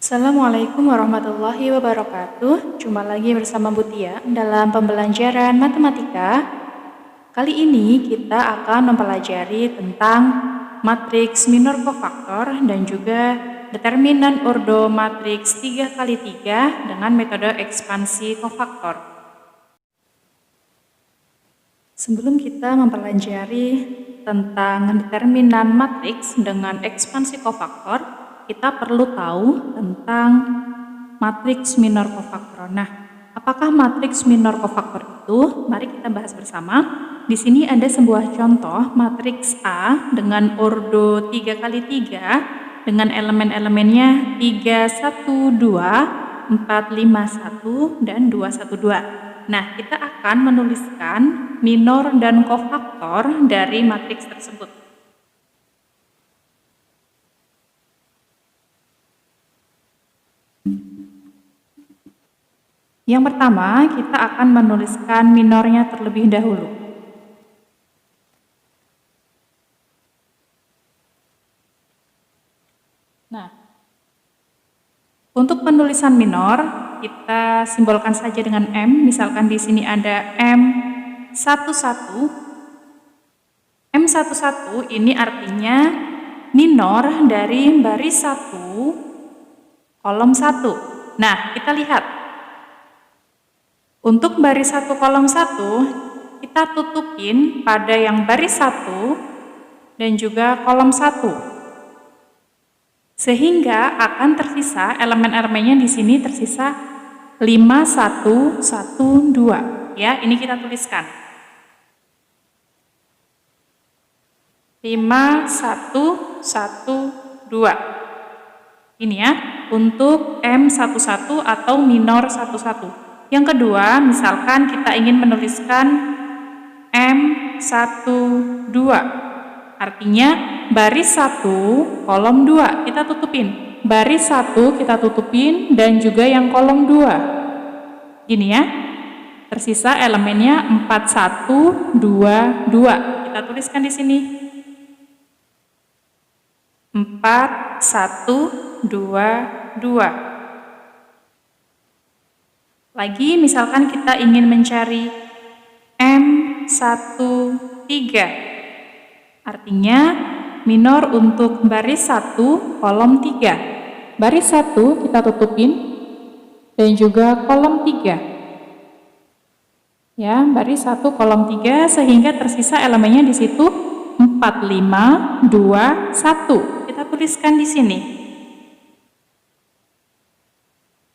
Assalamualaikum warahmatullahi wabarakatuh. Jumpa lagi bersama Bu Tia dalam pembelajaran matematika. Kali ini kita akan mempelajari tentang matriks minor kofaktor dan juga determinan ordo matriks 3x3 dengan metode ekspansi kofaktor. Sebelum kita mempelajari tentang determinan matriks dengan ekspansi kofaktor, kita perlu tahu tentang matriks minor kofaktor. Nah, apakah matriks minor kofaktor itu? Mari kita bahas bersama. Di sini ada sebuah contoh matriks A dengan ordo 3x3 dengan elemen-elemennya 3, 1, 2, 4, 5, 1, dan 2, 1, 2. Nah, kita akan menuliskan minor dan kofaktor dari matriks tersebut. Yang pertama, kita akan menuliskan minornya terlebih dahulu. Nah, untuk penulisan minor, kita simbolkan saja dengan M. Misalkan di sini ada M11. M11 ini artinya minor dari baris 1, kolom 1. Nah, kita lihat. Untuk baris 1 kolom 1, kita tutupin pada yang baris 1 dan juga kolom 1. Sehingga akan tersisa elemen-elemennya di sini tersisa 5, 1, 1, 2. Ya, ini kita tuliskan. 5, 1, 1, 2. Ini ya, untuk M11 atau minor 11. Yang kedua, misalkan kita ingin menuliskan M12. Artinya baris 1, kolom 2 kita tutupin. Baris 1 kita tutupin dan juga yang kolom 2. Gini ya. Tersisa elemennya 4, 1, 2, 2. Kita tuliskan di sini. 4, 1, 2, 2. Lagi misalkan kita ingin mencari M13. Artinya minor untuk baris 1 kolom 3. Baris 1 kita tutupin dan juga kolom 3. Ya, baris 1 kolom 3 sehingga tersisa elemennya di situ 4, 5, 2, 1. Kita tuliskan di sini.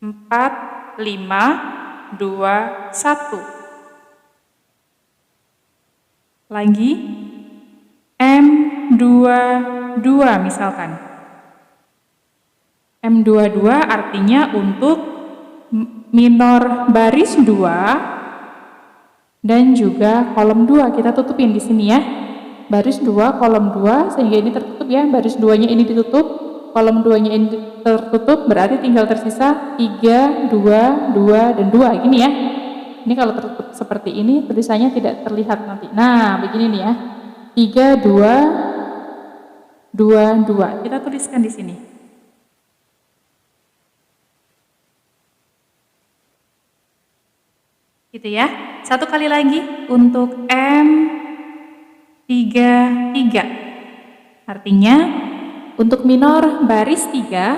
4, 5, 2, 1. Lagi M22 misalkan. M22 artinya untuk minor baris 2 dan juga kolom 2. Kita tutupin di sini ya. Baris 2 kolom 2 sehingga ini tertutup ya. Baris 2-nya ini ditutup. Kolom 2-nya ini tertutup, berarti tinggal tersisa 3, 2, 2, dan 2. Gini ya. Ini kalau tertutup seperti ini, tulisannya tidak terlihat nanti. Nah, begini nih ya. 3, 2, 2, 2. Kita tuliskan di sini. Gitu ya. Satu kali lagi untuk M33. Artinya untuk minor baris 3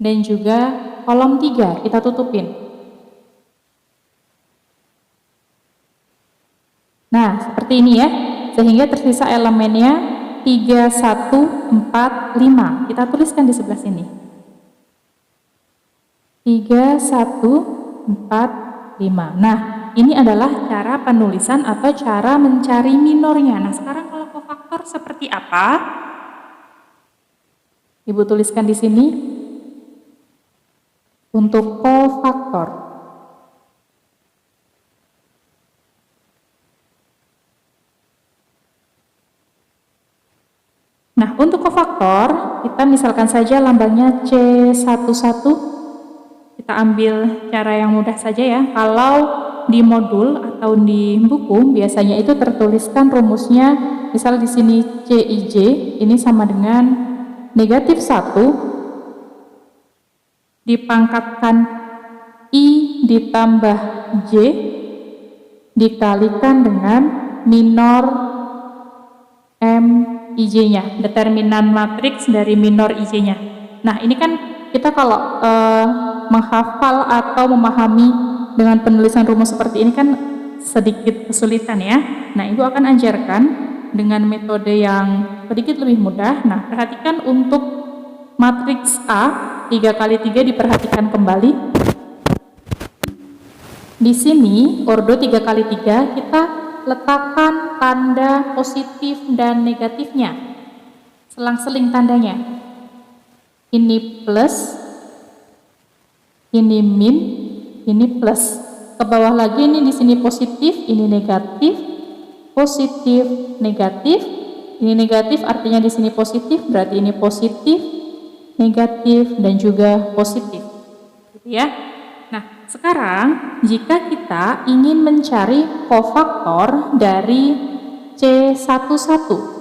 dan juga kolom 3 kita tutupin. Nah, seperti ini ya. Sehingga tersisa elemennya 3, 1, 4, 5. Kita tuliskan di sebelah sini. 3, 1, 4, 5. Nah, ini adalah cara penulisan atau cara mencari minornya. Nah, sekarang kalau kofaktor seperti apa? Ibu tuliskan di sini untuk kofaktor. Nah, untuk kofaktor, kita misalkan saja lambangnya C11. Kita ambil cara yang mudah saja ya. Kalau di modul atau di buku, biasanya itu tertuliskan rumusnya, misal di sini CIJ, ini sama dengan negatif 1 dipangkatkan I ditambah J dikalikan dengan minor M IJ-nya, determinan matriks dari minor IJ-nya. Nah, ini kan kita kalau menghafal atau memahami dengan penulisan rumus seperti ini kan sedikit kesulitan ya. Nah, Ibu akan ajarkan dengan metode yang sedikit lebih mudah. Nah, perhatikan untuk matriks A 3 x 3 diperhatikan kembali. Di sini ordo 3 x 3 kita letakkan tanda positif dan negatifnya, selang-seling tandanya. Ini plus, ini min, ini plus. Ke bawah lagi ini di sini positif, ini negatif, positif, negatif. Ini negatif artinya di sini positif, berarti ini positif, negatif, dan juga positif. Gitu ya. Nah, sekarang jika kita ingin mencari kofaktor dari C11.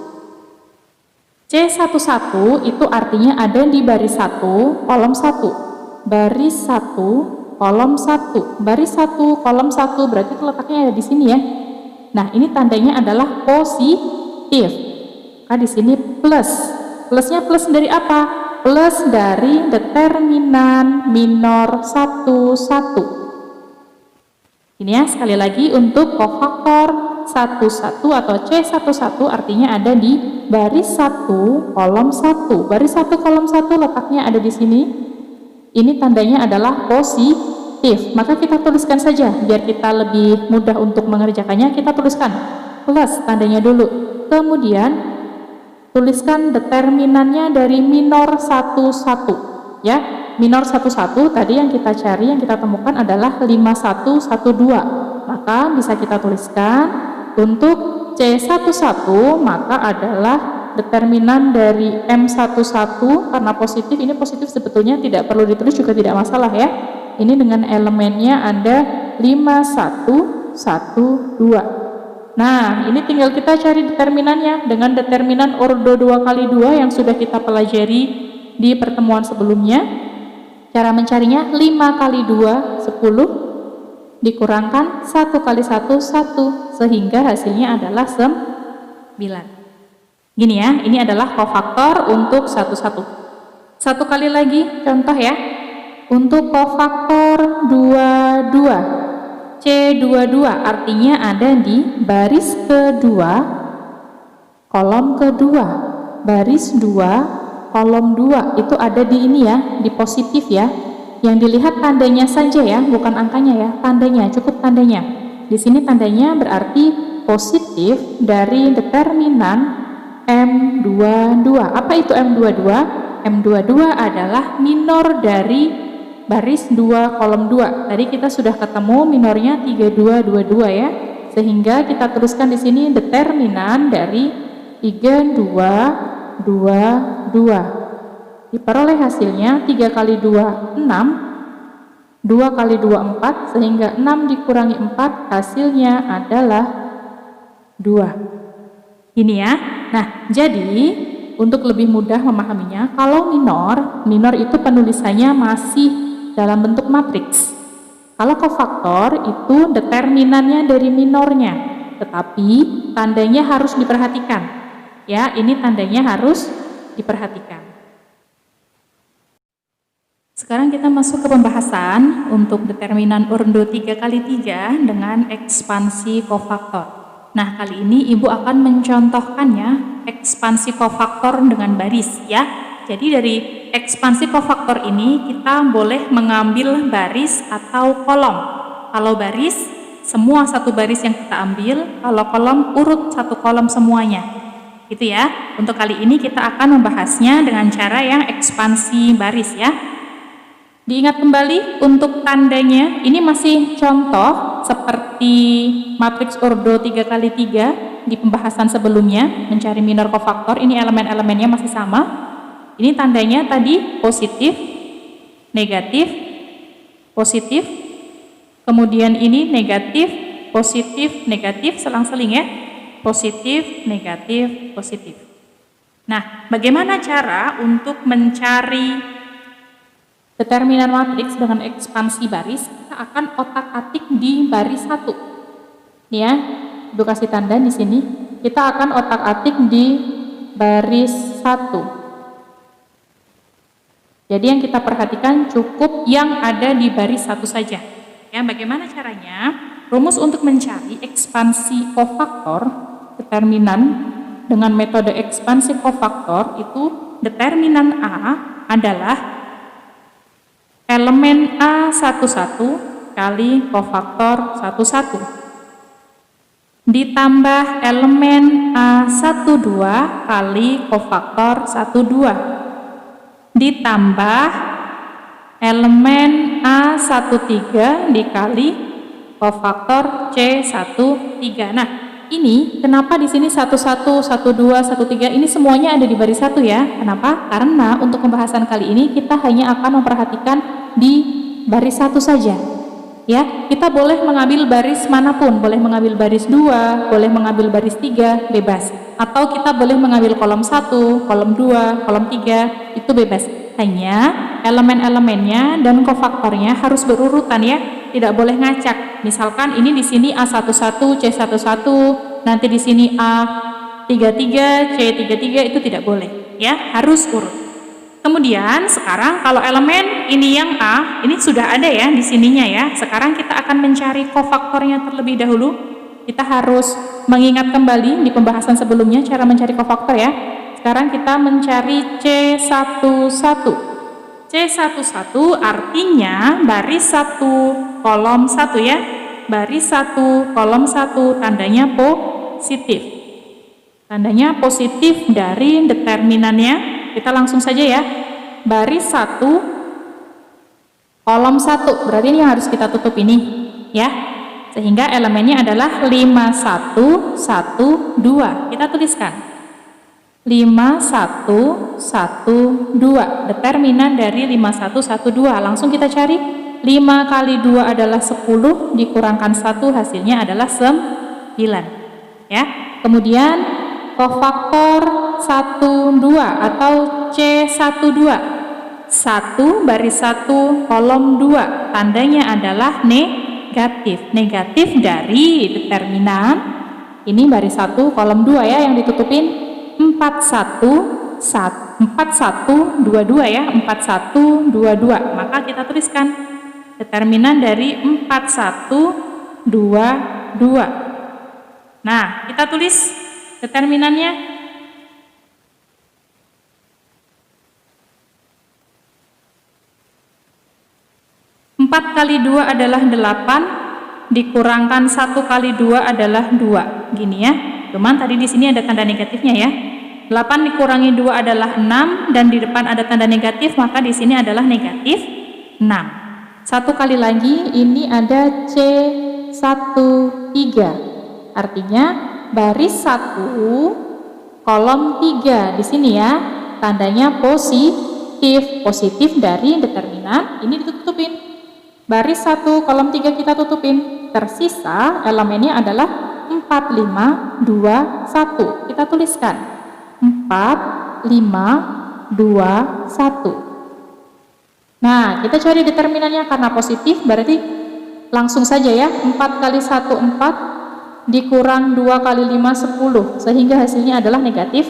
C11 itu artinya ada di baris 1, kolom 1. Baris 1, kolom 1. Baris 1, kolom 1 berarti letaknya ada di sini ya. Nah, ini tandanya adalah positif. Nah, di sini plus. Plusnya plus dari apa? Plus dari determinan minor 11. Ini ya, sekali lagi untuk kofaktor 11 atau C11 artinya ada di baris 1, kolom 1. Baris 1, kolom 1 letaknya ada di sini. Ini tandanya adalah positif. Maka kita tuliskan saja, biar kita lebih mudah untuk mengerjakannya. Kita tuliskan plus tandanya dulu. Kemudian tuliskan determinannya dari minor 11 ya. Minor 11 tadi yang kita cari, yang kita temukan adalah 5112. Maka bisa kita tuliskan untuk C11 maka adalah determinan dari M11 karena positif, ini positif sebetulnya tidak perlu ditulis juga tidak masalah ya. Ini dengan elemennya ada 5112. Nah, ini tinggal kita cari determinannya dengan determinan ordo 2 x 2 yang sudah kita pelajari di pertemuan sebelumnya. Cara mencarinya 5 x 2, 10, dikurangkan 1 x 1, 1, sehingga hasilnya adalah 9. Gini ya, ini adalah kofaktor untuk 11. Satu kali lagi contoh ya. Untuk kofaktor 22. C22 artinya ada di baris kedua, kolom kedua. Baris 2, kolom 2 itu ada di ini ya, di positif ya. Yang dilihat tandanya saja ya, bukan angkanya ya, tandanya, cukup tandanya. Di sini tandanya berarti positif dari determinan M22. Apa itu M22? M22 adalah minor dari baris 2 kolom 2. Tadi kita sudah ketemu minornya 3222 ya. Sehingga kita tuliskan di sini determinan dari 3222. Diperoleh hasilnya 3 x 2 6, 2 x 2 4, sehingga 6 dikurangi 4 hasilnya adalah 2. Ini ya. Nah, jadi untuk lebih mudah memahaminya, kalau minor itu penulisannya masih dalam bentuk matriks. Kalau kofaktor itu determinannya dari minornya, tetapi tandanya harus diperhatikan. Ya, ini tandanya harus diperhatikan. Sekarang kita masuk ke pembahasan untuk determinan ordo 3 x 3 dengan ekspansi kofaktor. Nah, kali ini Ibu akan mencontohkannya ekspansi kofaktor dengan baris ya. Jadi dari ekspansi kofaktor ini kita boleh mengambil baris atau kolom. Kalau baris, semua satu baris yang kita ambil. Kalau kolom, urut satu kolom semuanya. Gitu ya. Untuk kali ini kita akan membahasnya dengan cara yang ekspansi baris ya. Diingat kembali untuk tandanya, ini masih contoh seperti matriks ordo 3 x 3 di pembahasan sebelumnya, mencari minor kofaktor. Ini elemen-elemennya masih sama. Ini tandanya tadi positif, negatif, positif, kemudian ini negatif, positif, negatif, selang-seling ya, positif, negatif, positif. Nah, bagaimana cara untuk mencari determinan matriks dengan ekspansi baris, kita akan otak-atik di baris 1. Nih ya, Ibu kasih tanda di sini. Kita akan otak-atik di baris 1. Jadi yang kita perhatikan cukup yang ada di baris 1 saja. Ya, bagaimana caranya? Rumus untuk mencari ekspansi kofaktor determinan dengan metode ekspansi kofaktor itu determinan A adalah elemen A11 kali kofaktor 11 ditambah elemen A12 kali kofaktor 12 ditambah elemen A13 dikali kofaktor C13. Nah, ini kenapa di sini 11, 12, 13 ini semuanya ada di baris 1 ya? Kenapa? Karena untuk pembahasan kali ini kita hanya akan memperhatikan di baris 1 saja. Ya, kita boleh mengambil baris manapun, boleh mengambil baris 2, boleh mengambil baris 3, bebas. Atau kita boleh mengambil kolom 1, kolom 2, kolom 3, itu bebas. Hanya elemen-elemennya dan kofaktornya harus berurutan ya, tidak boleh ngacak. Misalkan ini di sini A11, C11, nanti di sini A33, C33, itu tidak boleh ya, harus urut. Kemudian sekarang kalau elemen ini yang A, ini sudah ada ya di sininya ya. Sekarang kita akan mencari kofaktornya terlebih dahulu. Kita harus mengingat kembali di pembahasan sebelumnya cara mencari kofaktor ya. Sekarang kita mencari C11. C11 artinya baris 1 kolom 1 ya. Baris 1 kolom 1 tandanya positif. Tandanya positif dari determinannya. Kita langsung saja ya. Baris 1 kolom 1. Berarti ini yang harus kita tutup ini ya. Sehingga elemennya adalah 5112. Kita tuliskan 5112. Determinan dari 5112. Langsung kita cari. 5 kali 2 adalah 10, dikurangkan 1 hasilnya adalah 9 ya. Kemudian kofaktor 12 atau C12. 1 baris 1 kolom 2 tandanya adalah negatif. Negatif dari determinan ini baris 1 kolom 2 ya yang ditutupin 4122 ya, 4122. Maka kita tuliskan determinan dari 4122. Nah, kita tulis determinannya. 4 kali 2 adalah 8, dikurangkan 1 kali 2 adalah 2. Gini ya. Cuman tadi di sini ada tanda negatifnya ya. 8 dikurangi 2 adalah 6 dan di depan ada tanda negatif, maka di sini adalah negatif 6. 1 kali lagi ini ada C13. Artinya baris 1 kolom 3 di sini ya. Tandanya positif. Positif dari determinan ini ditutupin. Baris 1 kolom 3 kita tutupin. Tersisa elemennya adalah 4521. Kita tuliskan 4521. Nah, kita cari determinannya karena positif berarti langsung saja ya. 4 kali 1 4 dikurang 2 kali 5 10 sehingga hasilnya adalah negatif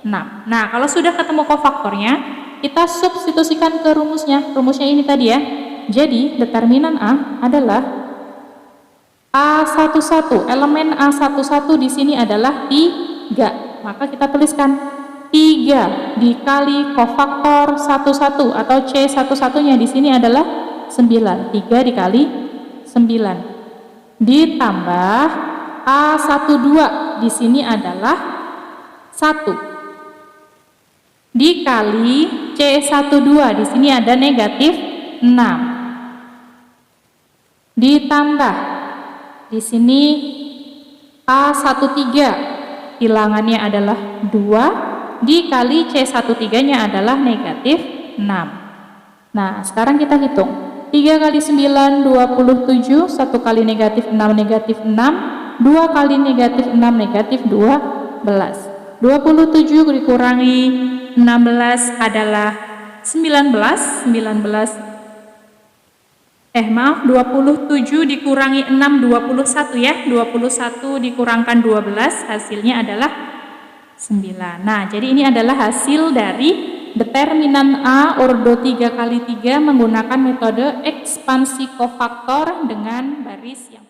6. Nah, kalau sudah ketemu kofaktornya, kita substitusikan ke rumusnya. Rumusnya ini tadi ya. Jadi, determinan A adalah A11. Elemen A11 di sini adalah 3. Maka kita tuliskan 3 dikali kofaktor 11 atau C11-nya di sini adalah 9. 3 dikali 9. Ditambah A12 di sini adalah 1. Dikali C12 di sini ada negatif 6. Ditambah di sini A13 bilangannya adalah 2 dikali C13-nya adalah negatif 6. Nah, sekarang kita hitung. 3 kali 9 27, 1 kali negatif 6 negatif 6, 2 kali negatif 6 negatif 12. 27 dikurangi 16 adalah 27 dikurangi 6, 21 ya. 21 dikurangkan 12, hasilnya adalah 9. Nah, jadi ini adalah hasil dari determinan A ordo 3 kali 3 menggunakan metode ekspansi kofaktor dengan baris yang